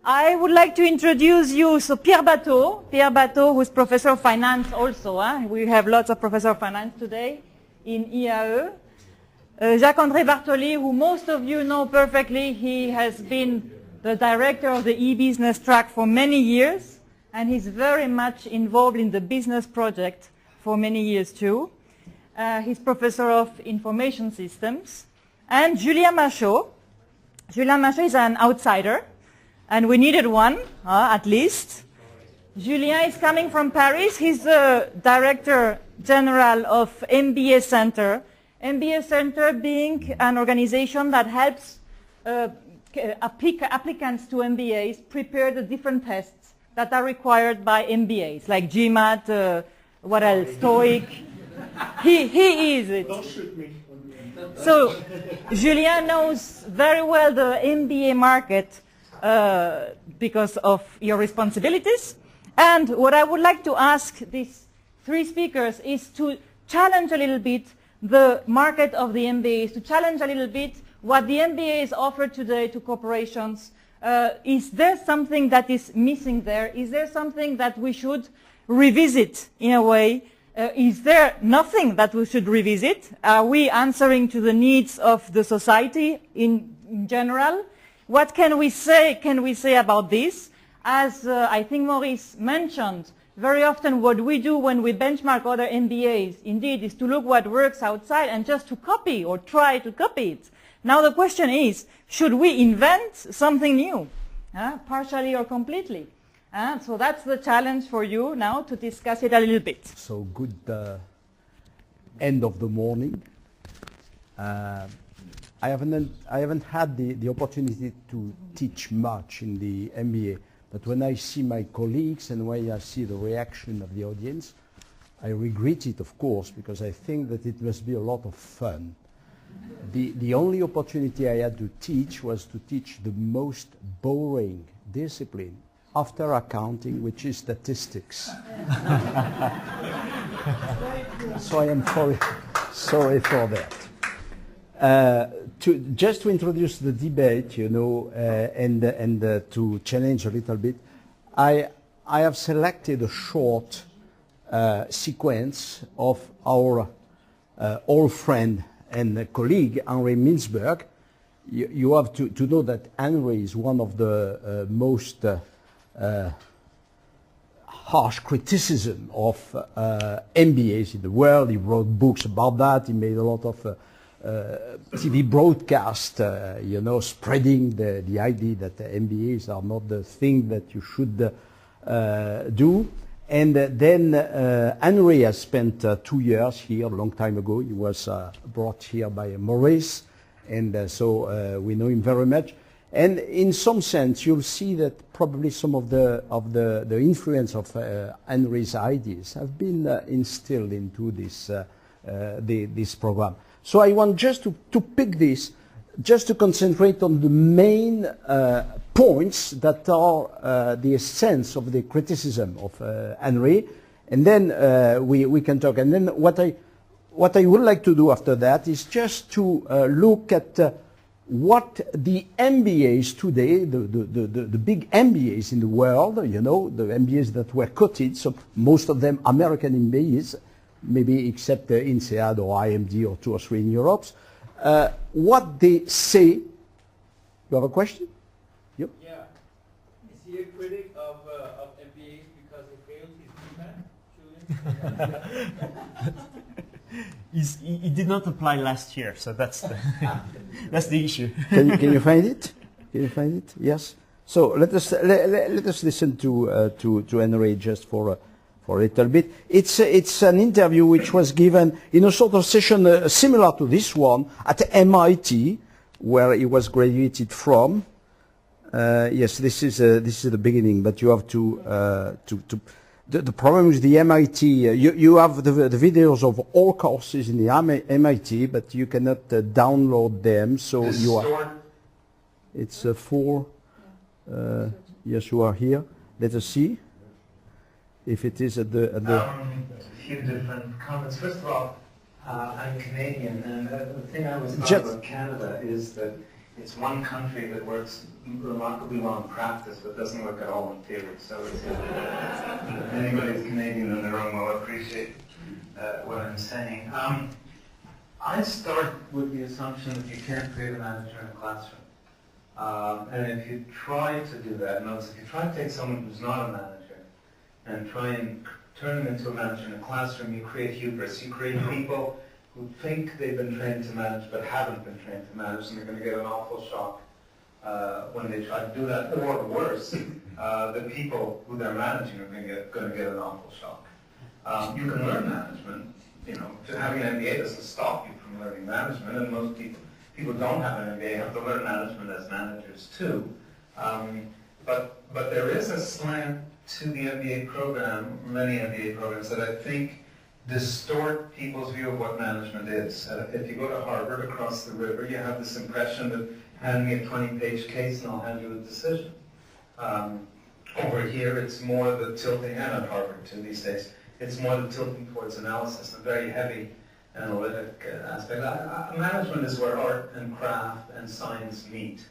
I would like to introduce you, Pierre Batteau, who's professor of finance also. We have lots of professor of finance today in IAE. Jacques-André Bartoli, who most of you know perfectly, he has been the director of the e-business track for many years, and he's very much involved in the business project for many years too. He's professor of information systems. And Julien Machaut. Julien Machaut is an outsider, and we needed one, at least. Julien is coming from Paris. He's the director general of MBA Center. MBA Center being an organization that helps applicants to MBAs prepare the different tests that are required by MBAs, like GMAT, what else, TOEIC. He is it. Don't shoot me. So Julien knows very well the MBA market because of your responsibilities. And what I would like to ask these three speakers is to challenge a little bit the market of the MBAs, to challenge a little bit what the MBAs offer today to corporations. Is there something that is missing there? Is there something that we should revisit in a way? Is there nothing that we should revisit? Are we answering to the needs of the society in general? What can we say about this? As I think Maurice mentioned, very often what we do when we benchmark other MBAs, indeed, is to look what works outside and just to copy or try to copy it. Now the question is, should we invent something new, partially or completely? So that's the challenge for you now to discuss it a little bit. So good end of the morning. I haven't had the opportunity to teach much in the MBA, but when I see my colleagues and when I see the reaction of the audience, I regret it, of course, because I think that it must be a lot of fun. The only opportunity I had to teach was to teach the most boring discipline after accounting, which is statistics. So I am sorry for that. Just to introduce the debate, you know, and to challenge a little bit, I have selected a short sequence of our old friend and colleague, Henri Mintzberg. You have to know that Henri is one of the most harsh criticism of MBAs in the world. He wrote books about that. He made a lot of TV broadcast, you know, spreading the idea that the MBAs are not the thing that you should do. And then Henri has spent 2 years here a long time ago. He was brought here by Maurice, and so we know him very much. And in some sense, you'll see that probably some of the influence of Henri's ideas have been instilled into this program. So I want just to pick this, just to concentrate on the main points that are the essence of the criticism of Henri, and then we can talk. And then what I would like to do after that is just to look at what the MBAs today, the big MBAs in the world, you know, the MBAs that were quoted, so most of them American MBAs, maybe except INSEAD or IMD or 2 or 3 in Europe, what they say. You have a question? Yep. Yeah. Is he a critic of MBAs because he failed his GMAT, Julian? It did not apply last year, so that's the issue. Can you find it? Can you find it? Yes. So let us listen to Henri just for a little bit. It's an interview which was given in a sort of session similar to this one at MIT, where he was graduated from. Yes, this is the beginning, but you have to the problem with the MIT, you have the videos of all courses in the MIT, but you cannot download them. So you are. It's 4. Yes, you are here. Let us see if it is at the. A few different comments. First of all, I'm Canadian, and the thing I was taught about Canada is that it's one country that works remarkably well in practice, but doesn't work at all in theory. So if anybody's Canadian in the room will appreciate what I'm saying. I start with the assumption that you can't create a manager in a classroom. And if you try to do that, notice if you try to take someone who's not a manager and try and turn them into a manager in a classroom, you create hubris. You create people who think they've been trained to manage but haven't been trained to manage, and they're going to get an awful shock when they try to do that. Or worse, the people who they're managing are going to get an awful shock. You can learn management. You know, having an MBA doesn't stop you from learning management, and most people don't have an MBA have to learn management as managers too. But there is a slant to the MBA program, many MBA programs, that I think distort people's view of what management is. If you go to Harvard across the river, you have this impression that hand me a 20-page case and I'll hand you a decision. Over here, it's more the tilting, and at Harvard too these days, it's more the tilting towards analysis, a very heavy analytic aspect. Management is where art and craft and science meet.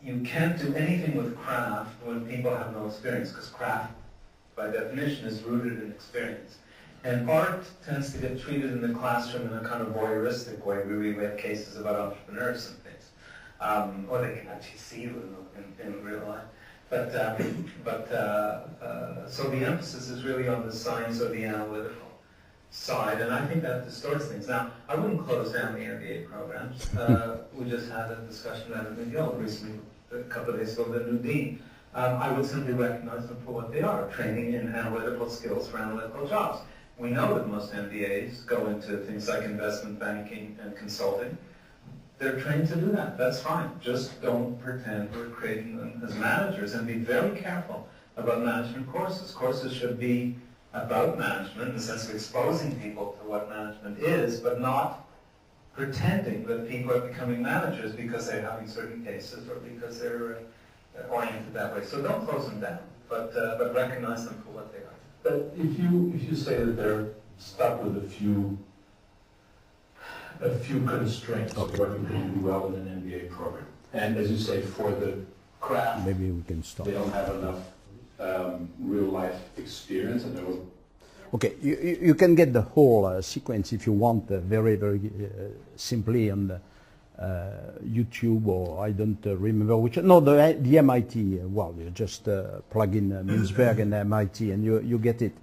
You can't do anything with craft when people have no experience, because craft, by definition, is rooted in experience. And art tends to get treated in the classroom in a kind of voyeuristic way. We read cases about entrepreneurs and things, or they can actually see you in real life. So the emphasis is really on the science or the analytical side, and I think that distorts things. Now, I wouldn't close down the MBA programs. We just had a discussion at McGill recently, a couple of days ago, the new dean. I would simply recognize them for what they are, training in analytical skills for analytical jobs. We know that most MBAs go into things like investment banking and consulting. They're trained to do that. That's fine. Just don't pretend we're creating them as managers, and be very careful about management courses. Courses should be about management in the sense of exposing people to what management is, but not pretending that people are becoming managers because they're having certain cases or because they're oriented that way. So don't close them down, but recognize them for what they are. But if you say that they're stuck with a few constraints of what you can do well in an MBA program, and as you say, for the craft, Maybe we can stop. they don't have enough real life experience, and they will. Okay, you can get the whole sequence if you want, very, very simply on the YouTube, or I don't remember which. No, the MIT. Well, you just plug in Mintzberg and MIT, and you get it.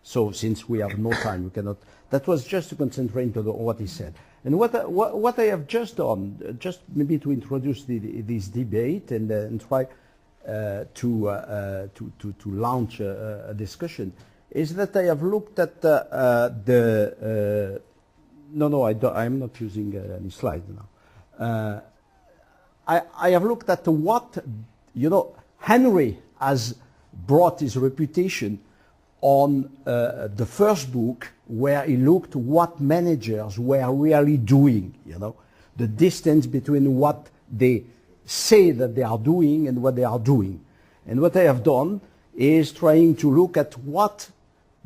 So since we have no time, we cannot. That was just to concentrate on what he said. And what I have just done, just maybe to introduce this debate and try to launch a discussion, is that I have looked at I'm not using any slide now. I have looked at what, Henry has brought his reputation on the first book, where he looked what managers were really doing, the distance between what they say that they are doing and what they are doing. And what I have done is trying to look at what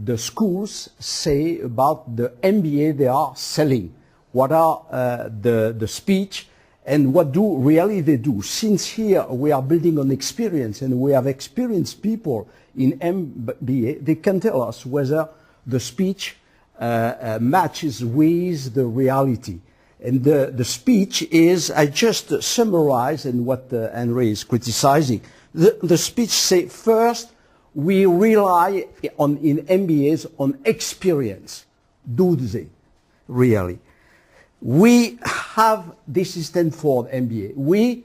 the schools say about the MBA they are selling, what are the speech, and what do really they do. Since here we are building on experience, and we have experienced people in MBA, they can tell us whether the speech matches with the reality. And the speech is, I just summarize, and what Henry is criticizing. The speech say, first, we rely in MBAs on experience. Do they really? We have, this is Stanford MBA, we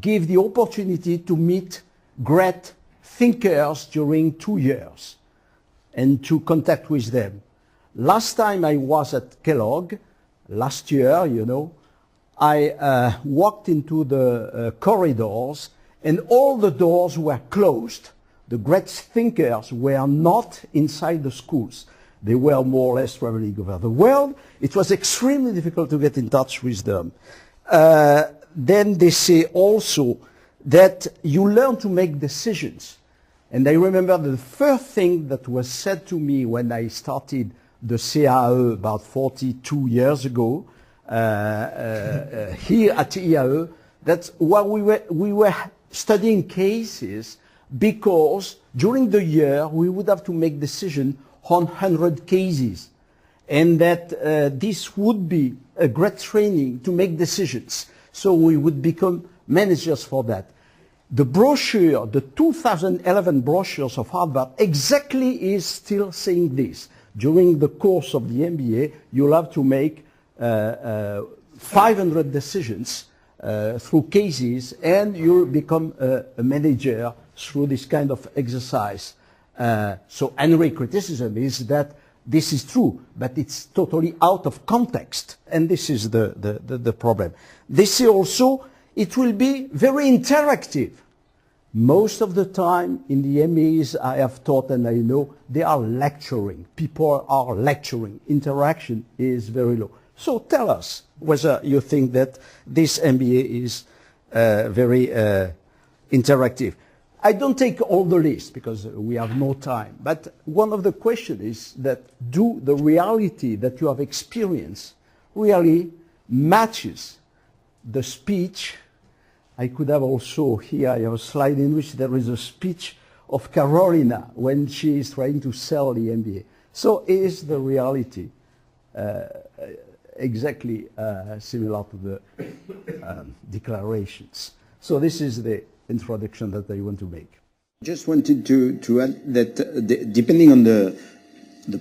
give the opportunity to meet great thinkers during 2 years and to contact with them. Last time I was at Kellogg, last year, I walked into the corridors and all the doors were closed. The great thinkers were not inside the schools. They were more or less traveling over the world. It was extremely difficult to get in touch with them. Then they say also that you learn to make decisions. And I remember the first thing that was said to me when I started the CAE about 42 years ago, here at IAE, that's why we were studying cases, because during the year we would have to make decision on 100 cases, and that this would be a great training to make decisions. So we would become managers for that. The brochure, the 2011 brochures of Harvard, exactly is still saying this. During the course of the MBA, you'll have to make 500 decisions through cases, and you'll become a manager through this kind of exercise. So anyway, criticism is that this is true, but it's totally out of context, and this is the problem. This is also, it will be very interactive. Most of the time in the MBAs I have taught, and I know, they are lecturing. People are lecturing. Interaction is very low. So tell us whether you think that this MBA is very interactive. I don't take all the list because we have no time, but one of the questions is that do the reality that you have experienced really matches the speech? I could have also here, I have a slide in which there is a speech of Carolina when she is trying to sell the MBA. So is the reality exactly similar to the declarations? So this is the introduction that I want to make. Just wanted to add that depending on the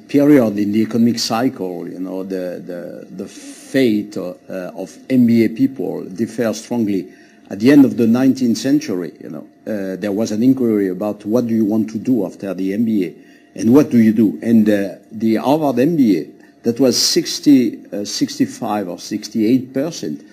period in the economic cycle, you know, the fate of MBA people differs strongly. At the end of the 19th century, you know, there was an inquiry about what do you want to do after the MBA, and what do you do? And the Harvard MBA, that was 65 or 68%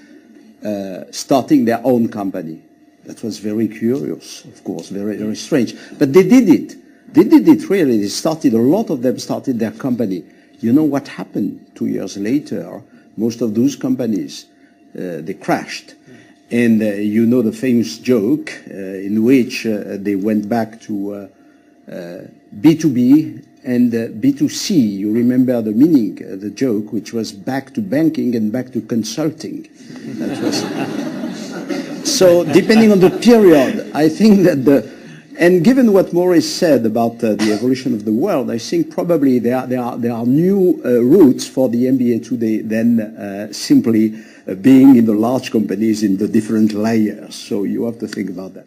starting their own company. That was very curious, of course, very, very strange. But they did it. They did it really. They started, a lot of them started their company. You know what happened 2 years later? Most of those companies, they crashed. And you know the famous joke in which they went back to B2B and B2C. You remember the meaning, the joke, which was back to banking and back to consulting. That was so depending on the period, I think that and given what Maurice said about the evolution of the world, I think probably there are new routes for the MBA today than simply being in the large companies in the different layers. So you have to think about that.